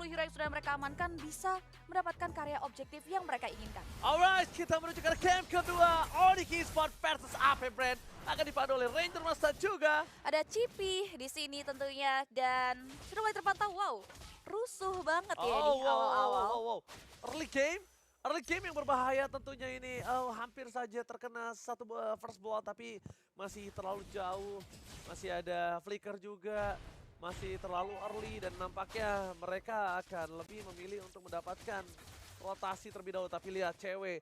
hero yang sudah mereka amankan bisa mendapatkan karya objektif yang mereka inginkan. Alright, kita menuju ke game kedua. Onyx Esports versus AP Brand akan dipandu oleh Ranger Master juga. Ada Cipi di sini tentunya dan sudah mulai terpantau. Wow, rusuh banget ya di awal-awal. Wow. Early game yang berbahaya tentunya ini. Hampir saja terkena satu first blood tapi masih terlalu jauh. Masih ada flicker juga. Masih terlalu early dan nampaknya mereka akan lebih memilih untuk mendapatkan rotasi terlebih dahulu. Tapi lihat cewek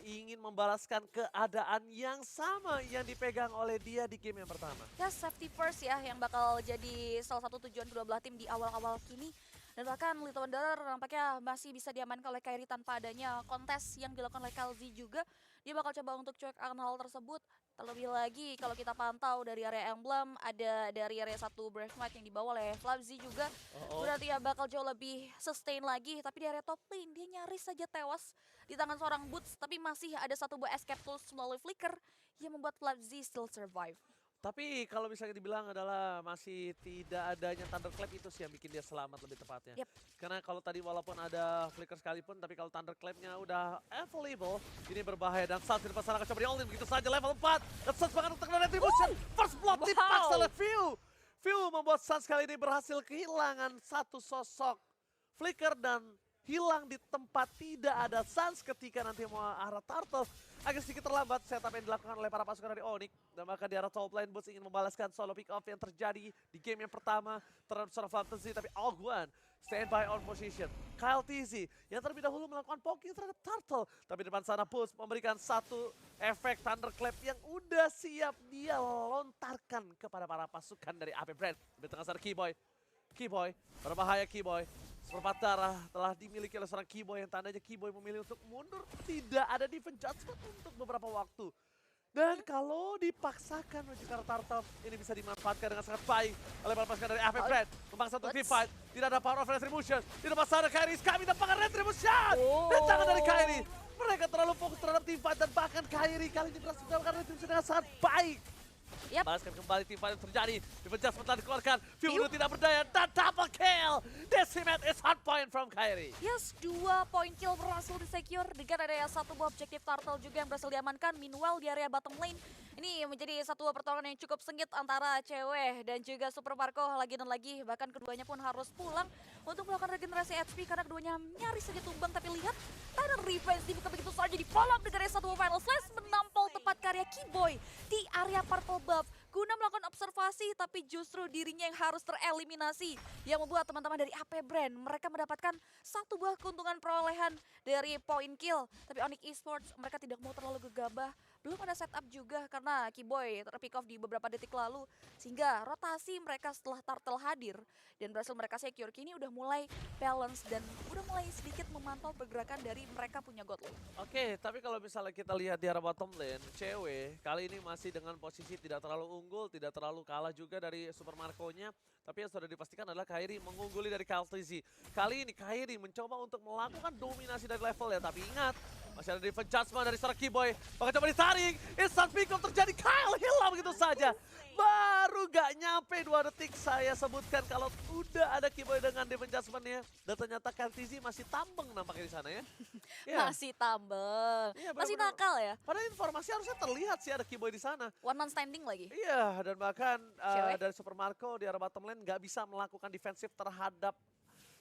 ingin membalaskan keadaan yang sama yang dipegang oleh dia di game yang pertama. Ya, safety first ya yang bakal jadi salah satu tujuan kedua belah tim di awal-awal kini. Dan bahkan Little Wanderer nampaknya masih bisa diamankan oleh Kairi tanpa adanya kontes yang dilakukan oleh Kalzi juga. Dia bakal coba untuk cuek akan hal tersebut. Terlebih lagi kalau kita pantau dari area emblem, ada dari area 1 Breathmight yang dibawa oleh Flabzy juga. Berarti ya bakal jauh lebih sustain lagi. Tapi di area top lane dia nyaris saja tewas di tangan seorang Boots. Tapi masih ada satu buah escape tools melalui flicker yang membuat Flabzy still survive. Tapi kalau misalnya dibilang adalah masih tidak adanya Thunderclap itu sih yang bikin dia selamat lebih tepatnya. Yep. Karena kalau tadi walaupun ada flicker sekalipun, tapi kalau Thunderclapnya udah available, ini berbahaya. Dan saat di depan sana akan coba di-all-in begitu saja level 4. Dan Suns bahkan untuk terkena Retribution. First blood dipaksa oleh View. View membuat Suns kali ini berhasil kehilangan satu sosok flicker dan hilang di tempat tidak ada Suns ketika nanti mau arah Turtle. Agak sedikit terlambat setup yang dilakukan oleh para pasukan dari Onyx. Dan maka di arah top lane Boots ingin membalaskan solo pick off yang terjadi di game yang pertama terhadap seorang Fantasy. Tapi Alguan standby on position. Kyle TZ yang terlebih dahulu melakukan poking terhadap Turtle. Tapi di depan sana Boots memberikan satu efek Thunderclap yang udah siap dia lontarkan kepada para pasukan dari AP Brand. Di tengah sana Keyboy. Keyboy, berbahaya Keyboy. Seperempat darah telah dimiliki oleh seorang Keyboy yang tandanya Keyboy memilih untuk mundur. Tidak ada defense judgment untuk beberapa waktu. Dan kalau dipaksakan menuju ke arah Turtle, ini bisa dimanfaatkan dengan sangat baik oleh para pasukan dari AP Brand. Memaksa untuk fight, tidak ada power of retribution. Di depan sana Kairi, kami dapatkan retribution. Dan jangan dari Kairi. Mereka terlalu fokus terhadap team fight dan bahkan Kairi kali ini berhasil mendapatkan retribution dengan sangat baik. Yep. Balaskan kembali tim fight yang terjadi. Defense sebentar dikeluarkan. View udah tidak berdaya dan double kill. Decimate is hard point from Kairi. Yes, 2 point kill berhasil di-secure dengan area satu buah objektif Turtle juga yang berhasil diamankan. Meanwhile di area bottom lane, ini menjadi satu pertarungan yang cukup sengit antara cewek dan juga Super Marco lagi dan lagi. Bahkan keduanya pun harus pulang untuk melakukan regenerasi HP karena keduanya nyaris saja tumbang. Tapi lihat, ada revenge dibuka begitu saja di follow dengan area satu final slash menampol tepat karya Keyboy di area purple buff. Guna melakukan observasi, tapi justru dirinya yang harus tereliminasi. Yang membuat teman-teman dari AP Brand, mereka mendapatkan satu buah keuntungan perolehan dari point kill. Tapi Onyx Esports, mereka tidak mau terlalu gegabah. Belum ada setup juga karena Keyboy terpick off di beberapa detik lalu. Sehingga rotasi mereka setelah Turtle hadir dan berhasil mereka secure, kini udah mulai balance dan udah mulai sedikit memantau pergerakan dari mereka punya god lane. Oke, tapi kalau misalnya kita lihat di arah bottom lane, cewek kali ini masih dengan posisi tidak terlalu unggul, tidak terlalu kalah juga dari Super Marco-nya. Tapi yang sudah dipastikan adalah Kairi mengungguli dari Kaltizi. Kali ini Kairi mencoba untuk melakukan dominasi dari level ya, tapi ingat, masih ada defense judgment dari seorang Keyboy. Bakal coba ditarik, instant pick up terjadi, Kyle hilang begitu saja. Baru gak nyampe 2 detik saya sebutkan kalau udah ada Keyboy dengan defense judgment-nya. Dan ternyata Kaltizi masih tambeng nampaknya di sana ya. Ya. Masih tambeng, Iya, masih benar-benar. nakal ya. Padahal informasi harusnya terlihat sih ada Keyboy di sana. One man standing lagi. Iya, dan bahkan Cewek? dari Super Marco di arah bottom lane nggak bisa melakukan defensif terhadap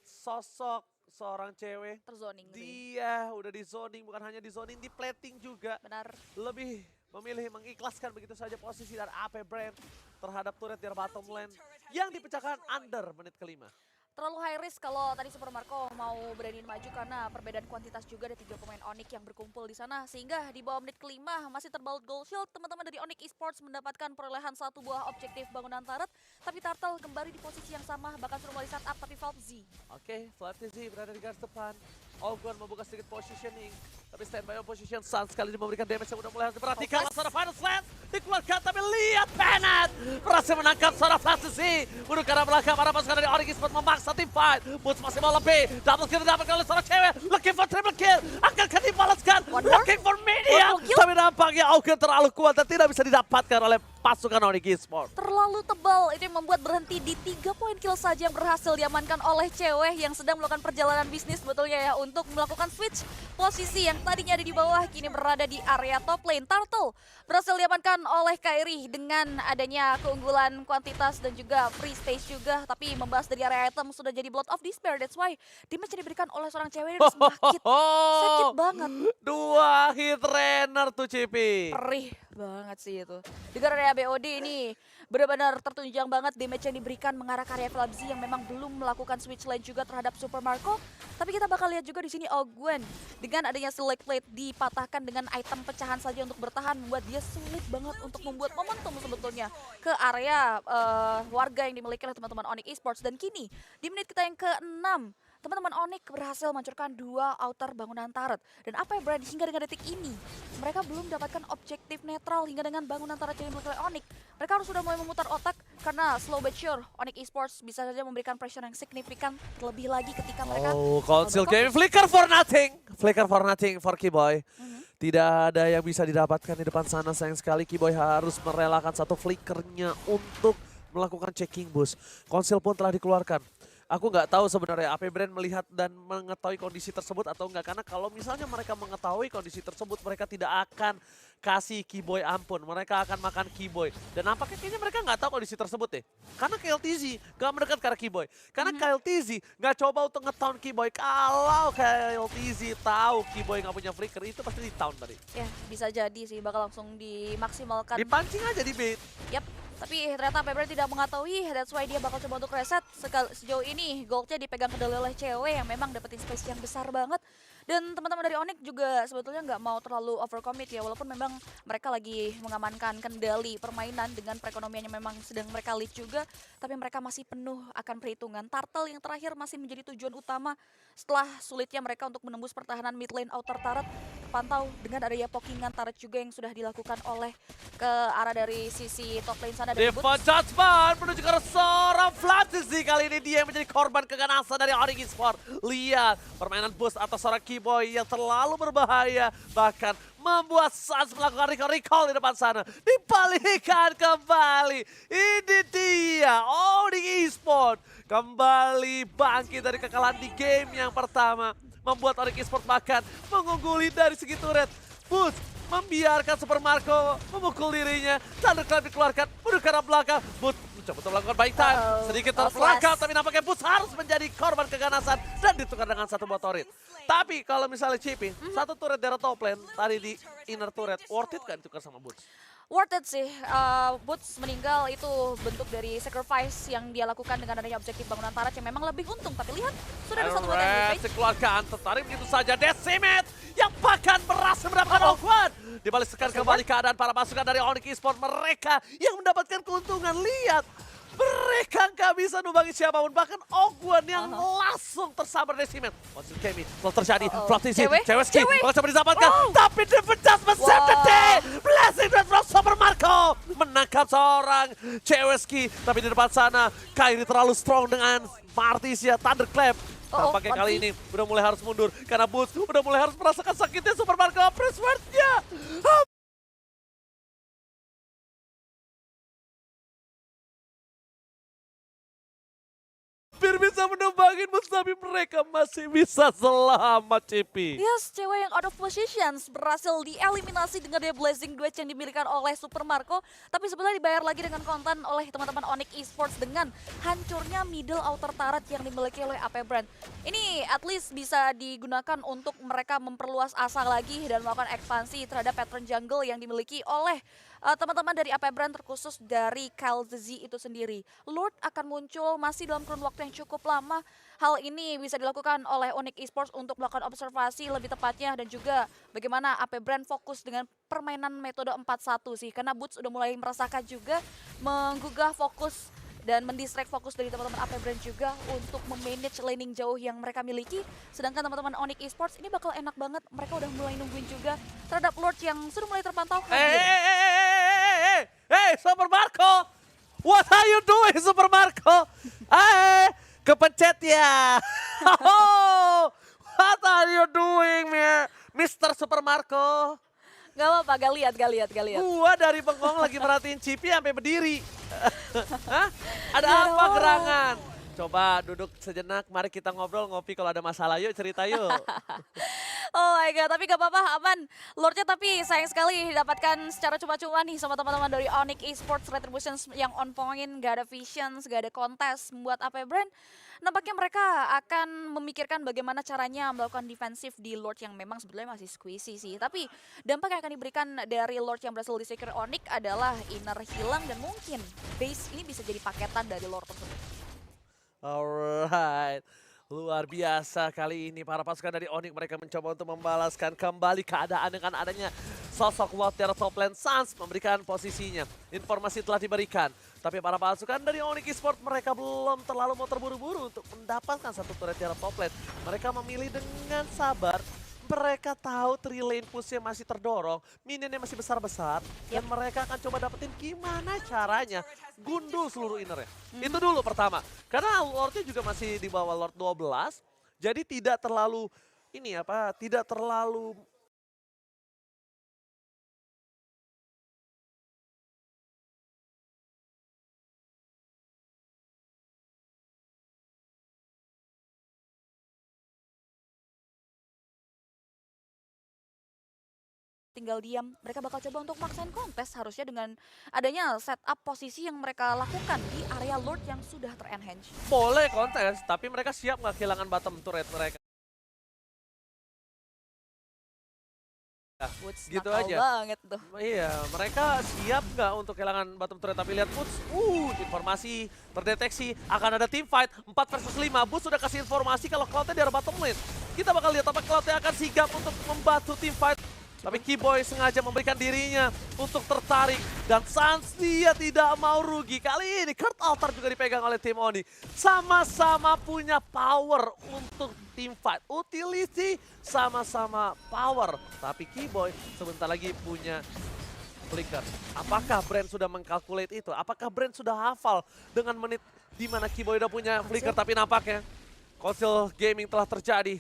sosok seorang cewek. Terzoning gitu ya. Dia udah di zoning, bukan hanya di zoning, di plating juga. Benar. Lebih memilih mengikhlaskan begitu saja posisi dari AP Brand terhadap turret di arah bottom lane yang dipecahkan under menit kelima. Terlalu high risk kalau tadi Super Marco mau berani maju karena perbedaan kuantitas juga ada 3 pemain Onyx yang berkumpul di sana. Sehingga di bawah menit kelima masih terbaut gold shield. Teman-teman dari Onyx Esports mendapatkan perolehan satu buah objektif bangunan turret. Tapi Turtle kembali di posisi yang sama, bahkan sudah mulai setup tapi Flabzy. Oke, Flabzy berada di garis depan. Ogon membuka sedikit positioning. Tapi standby position Sun sekali ini memberikan damage yang udah mulai harus diperhatikan. Seorang Final Slash dikeluarkan tapi lihat Bennett berhasil menangkap seorang Fantasy. Bunuh ke arah belakang para pasukan dari Onyx Esports memaksa tim fight. Boots masih mau lebih. Double kill didapatkan oleh seorang cewek. Looking for triple kill. Akankah dibalaskan? Looking for medium. Tapi nampaknya Ogon terlalu kuat dan tidak bisa didapatkan oleh pasukan Onyx Esports. Terlalu tebal, ini membuat berhenti di 3 poin kill saja yang berhasil diamankan oleh cewek yang sedang melakukan perjalanan bisnis sebetulnya ya untuk melakukan switch posisi yang tadinya ada di bawah kini berada di area top lane. Turtle berhasil diamankan oleh Kairi dengan adanya keunggulan kuantitas dan juga free stage juga, tapi membahas dari area item sudah jadi Blood of Despair. That's why damage yang diberikan oleh seorang cewek ini sakit banget. 2 hit runner tuh Cipi. Perih banget sih itu. Juga area BOD ini benar-benar tertunjang banget damage yang diberikan mengarah ke area Flabzi yang memang belum melakukan switch lane juga terhadap Super Marco. Tapi kita bakal lihat juga di sini Ogwen dengan adanya select plate dipatahkan dengan item pecahan saja untuk bertahan membuat dia sulit banget untuk membuat momentum sebetulnya ke area warga yang dimiliki oleh teman-teman Onyx Esports. Dan kini di menit kita yang ke-6 teman-teman Onyx berhasil mencurkan 2 outer bangunan turret. Dan apa ya Brand, hingga dengan detik ini mereka belum mendapatkan objektif netral hingga dengan bangunan turret yang dimiliki oleh Onyx. Mereka harus sudah mulai memutar otak karena slow but sure Onyx Esports bisa saja memberikan pressure yang signifikan terlebih lagi ketika mereka Council game flicker for nothing. Flicker for nothing for Keyboy. Tidak ada yang bisa didapatkan di depan sana, sayang sekali Keyboy harus merelakan satu flickernya untuk melakukan checking boost. Council pun telah dikeluarkan. Aku nggak tahu sebenarnya AP Brand melihat dan mengetahui kondisi tersebut atau enggak. Karena kalau misalnya mereka mengetahui kondisi tersebut, mereka tidak akan kasih Keyboy ampun. Mereka akan makan Keyboy. Dan nampaknya kayaknya mereka nggak tahu kondisi tersebut deh. Karena KLTZ nggak mendekat ke arah Keyboy. Karena KLTZ nggak coba untuk nge-town Keyboy. Kalau KLTZ tahu Keyboy nggak punya flicker, itu pasti di-town tadi. ya bisa jadi sih bakal langsung dimaksimalkan. Dipancing aja di bait. Yap. Tapi ternyata Pebble tidak mengetahui, that's why dia bakal coba untuk reset. Sejauh ini goldnya dipegang kendali oleh cewek yang memang dapetin space yang besar banget. Dan teman-teman dari Onyx juga sebetulnya nggak mau terlalu overcommit ya, walaupun memang mereka lagi mengamankan kendali permainan dengan perekonomian yang memang sedang mereka lead juga, tapi mereka masih penuh akan perhitungan. Turtle yang terakhir masih menjadi tujuan utama setelah sulitnya mereka untuk menembus pertahanan mid lane outer turret. Terpantau dengan adanya pokingan turret juga yang sudah dilakukan oleh ke arah dari sisi top lane sana dari Devon Judgment menuju ke seorang Flatzy. Kali ini dia menjadi korban keganasan dari Onyx Esports. Lihat permainan boost atas seorang Keyboy yang terlalu berbahaya. Bahkan membuat Suns melakukan recall di depan sana. Dibalikan kembali. Ini dia Onyx Esports. Kembali bangkit dari kekalahan di game yang pertama. Membuat Onyx Esports bahkan mengungguli dari segi turret. Boost membiarkan Super Marco memukul dirinya. Thunderclap dikeluarkan, menuju ke arah belakang. Boots mencoba untuk melakukan baik time. Sedikit terperangkap, tapi nampaknya Boots harus menjadi korban keganasan dan ditukar dengan satu buah turret. Tapi kalau misalnya Cipi, satu turret dari top lane, tadi di inner turret, worth it kan ditukar sama Boots? Worth it sih, Boots meninggal itu bentuk dari sacrifice yang dia lakukan dengan adanya objektif bangunan turret yang memang lebih untung. Tapi lihat, sudah ada satu buat damage. Dikeluarkan, tertarik begitu saja. Decimate yang bahkan berhasil mendapatkan Ogwen. Dibalikkan kembali keadaan para pasukan dari Onyx Esports. Mereka yang mendapatkan keuntungan. Lihat, mereka nggak bisa numbangi siapapun. Bahkan Ogwen yang langsung tersambar Decimate. Monster Kemi, telah terjadi. Flatzy, Cewski, coba didapatkan. Tapi Devon Judgment save the day. Blessing from Super Marco. Menangkap seorang Cewski. Tapi di depan sana, Kairi terlalu strong dengan Martisia Thunderclap. Tampaknya kali ini udah mulai harus mundur. Karena Boots udah mulai harus merasakan sakitnya Super Marco. Press word-nya. Hampir bisa menembangin Boots, tapi mereka masih bisa selamat, Cipi. Yes, cewek yang out of positions berhasil dieliminasi dengan dia Blazing Dwatch yang dimiliki oleh Super Marco. Tapi sebenarnya dibayar lagi dengan konten oleh teman-teman Onyx Esports dengan hancurnya middle outer turret yang dimiliki oleh AP Brand. Ini at least bisa digunakan untuk mereka memperluas asa lagi dan melakukan ekspansi terhadap pattern jungle yang dimiliki oleh teman-teman dari AP Brand, terkhusus dari KLTZ itu sendiri. Lord akan muncul masih dalam kurun waktu yang cukup lama. Hal ini bisa dilakukan oleh Onyx Esports untuk melakukan observasi lebih tepatnya dan juga bagaimana AP Brand fokus dengan permainan metode 4-1 sih. Karena Boots udah mulai merasakan juga menggugah fokus dan mendistract fokus dari teman-teman AP Brand juga untuk memanage laning jauh yang mereka miliki. Sedangkan teman-teman Onyx Esports ini bakal enak banget, mereka udah mulai nungguin juga terhadap Lord yang sudah mulai terpantau hadir. Hey, Super Marco! What are you doing, Super Marco? Kepencet ya. What are you doing, Mr. Super Marco? Gak apa-apa, gak lihat. Gua dari bengong lagi merhatiin Cipi sampai berdiri. Hah? Ada Gak apa ada. gerangan? Coba duduk sejenak, mari kita ngobrol, ngopi kalau ada masalah. Yuk cerita yuk. Oh my god, tapi gak apa-apa, aman. Lordnya tapi sayang sekali didapatkan secara cuma-cuma nih sama teman-teman dari Onyx Esports Retributions yang on point, gak ada visions, gak ada kontes membuat AP Brand. Nampaknya mereka akan memikirkan bagaimana caranya melakukan defensif di Lord yang memang sebetulnya masih squishy sih. Tapi dampak yang akan diberikan dari Lord yang berhasil di-secure Onyx adalah inner hilang dan mungkin base ini bisa jadi paketan dari Lord tersebut. Alright, luar biasa kali ini para pasukan dari Onyx mereka mencoba untuk membalaskan kembali keadaan dengan adanya sosok Water top lane Sans memberikan posisinya. Informasi telah diberikan, tapi para pasukan dari Onyx Esports mereka belum terlalu mau terburu-buru untuk mendapatkan satu turret Tiara top lane. Mereka memilih dengan sabar. Mereka tahu 3 lane push-nya masih terdorong, minionnya masih besar-besar, dan mereka akan coba dapetin gimana caranya gundul seluruh innernya. Itu dulu pertama. Karena Lordnya juga masih di bawah Lord 12, jadi tidak terlalu tidak terlalu Tinggal diam, mereka bakal coba untuk maksain kontes harusnya dengan adanya setup posisi yang mereka lakukan di area Lord yang sudah ter-enhance. boleh kontes, tapi mereka siap nggak kehilangan bottom turret mereka. Woods Gitu nakal aja. banget tuh. Iya, mereka siap nggak untuk kehilangan bottom turret, tapi lihat Boots, informasi terdeteksi akan ada team fight 4 versus 5. Boots sudah kasih informasi kalau Cloud-nya di arah bottom lane. Kita bakal lihat apa Cloud-nya akan sigap untuk membantu team fight. Tapi Keyboy sengaja memberikan dirinya untuk tertarik. Dan Sans dia tidak mau rugi. Kali ini Kurt Altar juga dipegang oleh tim Oni. Sama-sama punya power untuk team fight. Utility sama-sama power. Tapi Keyboy sebentar lagi punya flicker. Apakah Brand sudah mengkalkulate itu? Apakah Brand sudah hafal dengan menit di mana Keyboy udah punya flicker? Tapi nampaknya Konsol Gaming telah terjadi.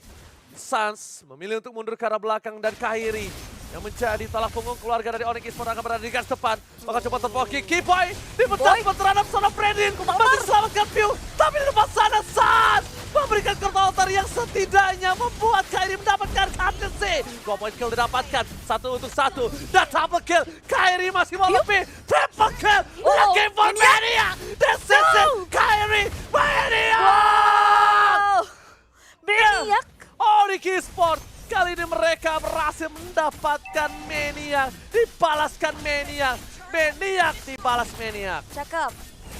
Sans memilih untuk mundur ke arah belakang dan Kairi yang menjadi tolak punggung keluarga dari Onyx Esports akan berada di garis depan. Bakal coba terpoki. Keyboy dipecat terhadap Son of Redin. Masih selamatkan Pew. Tapi di depan sana Sans memberikan Altar yang setidaknya membuat Kairi mendapatkan courtesy. 2 point kill didapatkan. 1 untuk 1. Dan double kill. Kairi masih mau lebih. Triple kill. Dan game for Mania. This is it. Kairi Mania. Berniak. Onyx Esports kali ini mereka berhasil mendapatkan Maniac, dibalaskan Maniac, Maniac dibalas Maniac. Cakep.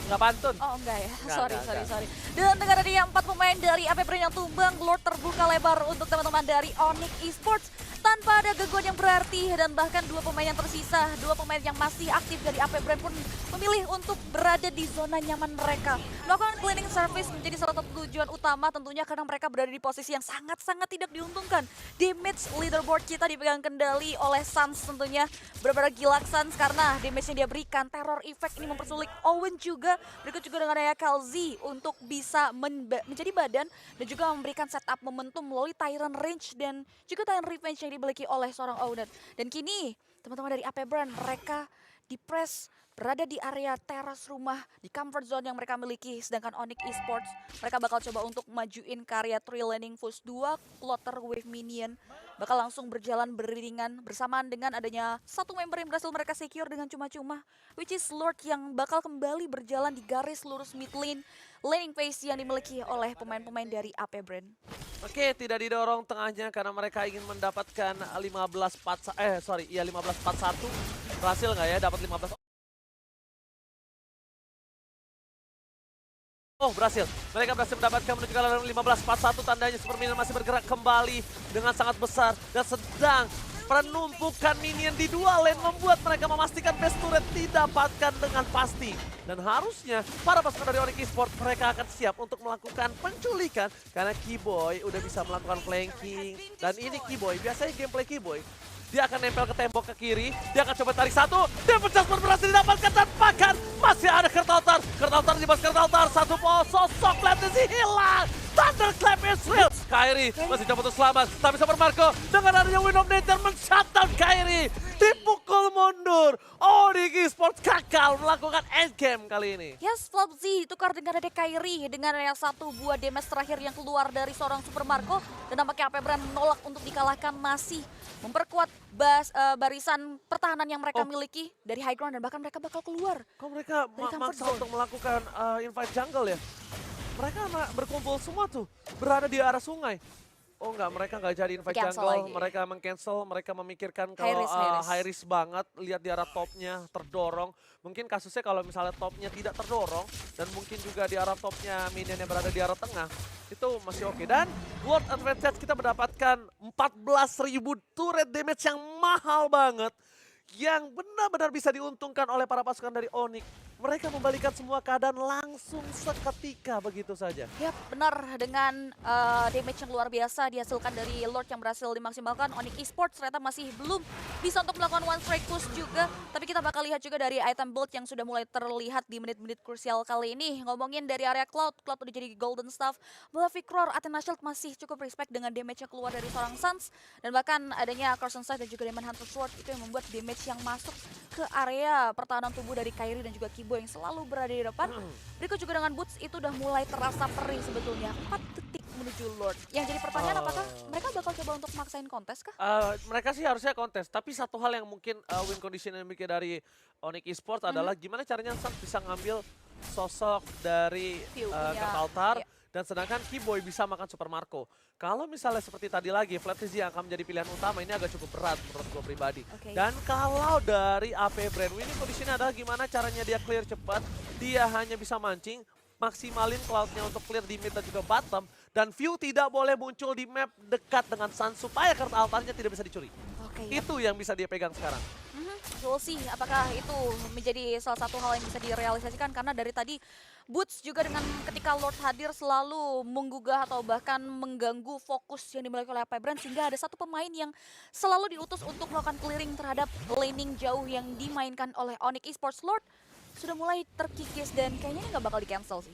Nggak pantun. Oh enggak ya, Enggak. sorry. Dan dengan adanya 4 pemain dari AP Brand yang tumbang, Lord terbuka lebar untuk teman-teman dari Onyx Esports. Tanpa ada gangguan yang berarti dan bahkan 2 pemain yang tersisa, 2 pemain yang masih aktif dari AP Brand pun memilih untuk berada di zona nyaman mereka. Melakukan cleaning service menjadi salah satu tujuan utama tentunya karena mereka berada di posisi yang sangat-sangat tidak diuntungkan. Damage leaderboard kita dipegang kendali oleh Sans tentunya. Benar-benar gila Sans karena damage yang dia berikan, terror effect ini mempersulit Owen juga. Berikut juga dengan adanya Kalzi untuk bisa menjadi badan dan juga memberikan setup momentum melalui Tyrant range dan juga Tyrant revenge yang dimiliki oleh seorang Owen. Dan kini teman-teman dari AP Brand mereka di press berada di area teras rumah di comfort zone yang mereka miliki, sedangkan Onyx Esports mereka bakal coba untuk majuin karya Tree Landing Fuse 2 Plotter Wave Minion bakal langsung berjalan beriringan bersamaan dengan adanya satu member yang berhasil mereka secure dengan cuma-cuma, which is Lord yang bakal kembali berjalan di garis lurus mid lane laning phase yang dimiliki oleh pemain-pemain dari AP Brand. Oke, tidak didorong tengahnya karena mereka ingin mendapatkan 15-41. Berhasil nggak ya dapat 15? Oh, berhasil. Mereka berhasil mendapatkan menuju ke 15-41, tandanya Super Minion masih bergerak kembali dengan sangat besar dan sedang penumpukan minion di dua lane membuat mereka memastikan base turret didapatkan dengan pasti. Dan harusnya para pasukan dari Onyx Esports mereka akan siap untuk melakukan penculikan karena Keyboy udah bisa melakukan flanking. Dan ini Keyboy, biasanya gameplay Keyboy dia akan nempel ke tembok ke kiri, dia akan coba tarik satu, Damage Adjustment berhasil didapatkan dan bahkan masih ada Kurtaltar. Kurtaltar di bawah Kurtaltar, satu sosok Flatnessy hilang. Thunderclap is real. Kairi masih coba untuk selamat, tapi Super Marco dengan adanya Wind of Nature men-shutdown Kairi. Dipukul mundur, Onyx Esports gagal melakukan endgame kali ini. Yes, Flopsy ditukar dengan ada Kairi dengan yang satu buah damage terakhir yang keluar dari seorang Super Marco. Dan nampaknya AP Brand menolak untuk dikalahkan, masih memperkuat barisan pertahanan yang mereka miliki dari high ground dan bahkan mereka bakal keluar. Kok mereka maksa untuk melakukan invite jungle ya? Mereka berkumpul semua tuh, berada di arah sungai. Oh enggak, mereka nggak jadi invite jungle, mereka meng-cancel, mereka memikirkan kalau high risk banget, lihat di arah topnya terdorong. Mungkin kasusnya kalau misalnya topnya tidak terdorong, dan mungkin juga di arah topnya minionnya berada di arah tengah, itu masih oke. Dan World Advantage kita mendapatkan 14.000 turret damage yang mahal banget, yang benar-benar bisa diuntungkan oleh para pasukan dari Onyx. Mereka membalikan semua keadaan langsung seketika begitu saja. Ya benar, dengan damage yang luar biasa dihasilkan dari Lord yang berhasil dimaksimalkan, Onyx Esports ternyata masih belum bisa untuk melakukan one strike push juga. Tapi kita bakal lihat juga dari item build yang sudah mulai terlihat di menit-menit krusial kali ini. Ngomongin dari area Cloud udah jadi golden staff. Bahwa Vicror, Athena Shield masih cukup respect dengan damage yang keluar dari seorang Suns. Dan bahkan adanya Carson Sight dan juga Demon Hunter Sword itu yang membuat damage yang masuk ke area pertahanan tubuh dari Kairi dan juga Kibo yang selalu berada di depan. Berikut juga dengan Boots itu udah mulai terasa perih sebetulnya. 4 detik menuju Lord. Yang jadi pertanyaan apakah mereka bakal coba untuk maksain kontes kah? Mereka sih harusnya kontes, tapi satu hal yang mungkin win condition yang mikir dari Onyx Esports adalah gimana caranya Suns bisa ngambil sosok dari Kurtaltar. Dan sedangkan Keyboy bisa makan Super Marco. Kalau misalnya seperti tadi lagi, Flatnessy yang akan menjadi pilihan utama, ini agak cukup berat menurut gue pribadi. Dan kalau dari AP Brand, winning condition adalah gimana caranya dia clear cepat, dia hanya bisa mancing, maksimalin cloud-nya untuk clear di mid dan juga bottom, dan view tidak boleh muncul di map dekat dengan Sun supaya Kurtaltarnya tidak bisa dicuri. Itu yang bisa dia pegang sekarang. We'll see apakah itu menjadi salah satu hal yang bisa direalisasikan, karena dari tadi Boots juga dengan ketika Lord hadir selalu menggugah atau bahkan mengganggu fokus yang dimiliki oleh AP Brand, sehingga ada satu pemain yang selalu diutus untuk melakukan clearing terhadap laning jauh yang dimainkan oleh Onyx Esports. Lord sudah mulai terkikis dan kayaknya ini nggak bakal di-cancel sih.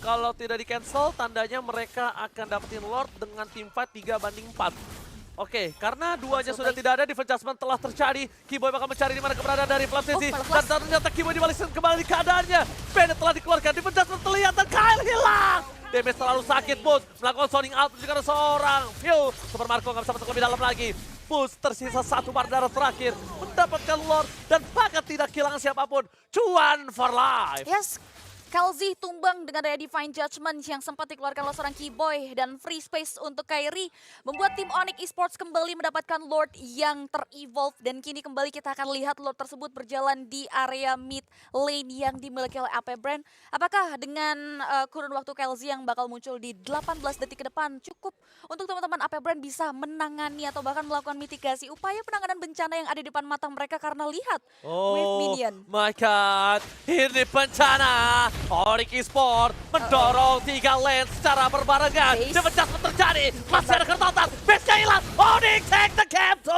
Kalau tidak di-cancel, tandanya mereka akan dapetin Lord dengan team fight 3-4. Oke, karena duanya sudah tidak ada, defense adjustment telah terjadi. Keyboy bakal mencari di mana keberadaan dari Flatnessy. Dan ternyata Keyboy dibalikin kembali keadaannya. Bennett telah dikeluarkan, defense adjustment terlihat dan Kyle hilang. Damage terlalu sakit, Boots melakukan zoning out juga ada seorang Phil. Super Marco nggak bisa masuk lebih dalam lagi. Boots tersisa satu darah terakhir, mendapatkan Lord dan bahkan tidak kehilangan siapapun. Cuan for life. Yes. Kalzi tumbang dengan daya Divine Judgment yang sempat dikeluarkan oleh seorang Keyboy, dan free space untuk Kairi membuat tim Onyx Esports kembali mendapatkan Lord yang ter-evolve, dan kini kembali kita akan lihat Lord tersebut berjalan di area mid lane yang dimiliki oleh AP Brand. Apakah dengan kurun waktu Kalzi yang bakal muncul di 18 detik ke depan cukup untuk teman-teman AP Brand bisa menangani atau bahkan melakukan mitigasi upaya penanganan bencana yang ada di depan mata mereka, karena lihat wave minion. My God, ini bencana. Onyx Esports mendorong 3 lane secara berbarengan. Defense terjadi, masih ada Kurtaltar, base-nya hilang. Onyx take the cap 2.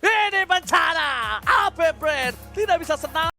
Ini bencana. AP Brand tidak bisa senang.